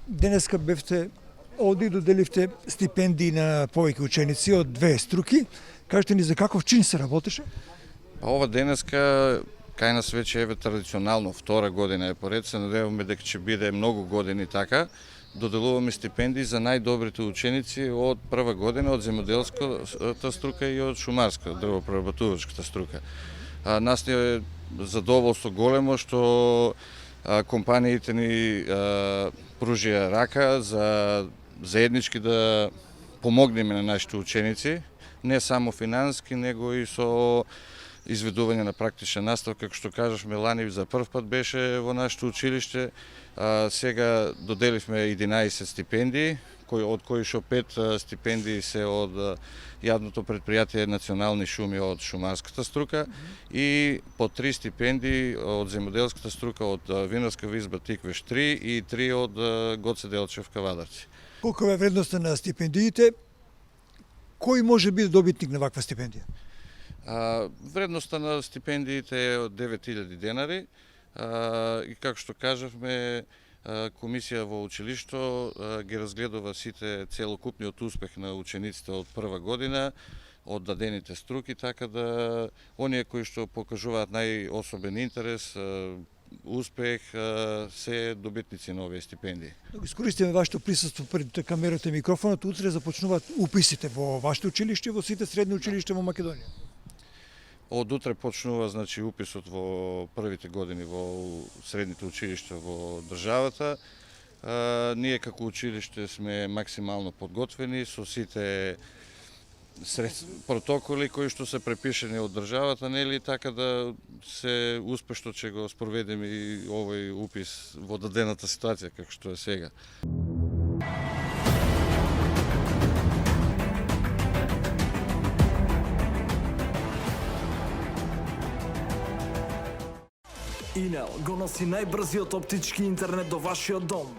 Денеска бевте оди доделивте стипендии на повеќе ученици од две струки. Кажете ни за каков чин се работеше? Па ова денеска кај нас веќе еве традиционално втора година е поред, се надеваме дека ќе биде многу години така. Доделуваме стипендии за најдобрите ученици од прва година од земјоделската струка и од шумарска, дрвопреработувачката струка. Нас ни е задоволство големо што компаниите ни пружија рака за заеднички да помогнеме на нашите ученици, не само финански, него и со изведување на практична настава, како што кажавме лани за прв пат беше во нашето училиште. Сега доделивме 11 стипендии, од кои што 5 стипендии се од јавното предпријатие Национални шуми од шумарската струка и по 3 стипендии од земјоделската струка од Винарска визба Тиквеш 3 и 3 од Гоце Делчев Кавадарци. Колку е вредноста на стипендиите? Кој може биде добитник на ваква стипендија? Вредноста на стипендиите е од 9000 денари и како што кажавме, комисија во училишто ги разгледува сите целокупниот успех на учениците од прва година, од дадените струки, така да оние кои што покажуваат најособен интерес, успех, се добитници на овие стипендии. Да го искористиме вашето присуство пред камерата и микрофонот, утре започнуваат уписите во вашето училиште и во сите средни училишта во Македонија. Од утре почнува уписот во првите години во средните училишта во државата. Ние како училиште сме максимално подготвени со сите протоколи кои што се препишани од државата, нели, така да се успешно ќе го спроведеме и овој упис во дадената ситуација како што е сега. Инел го носи најбрзиот оптички интернет до вашиот дом.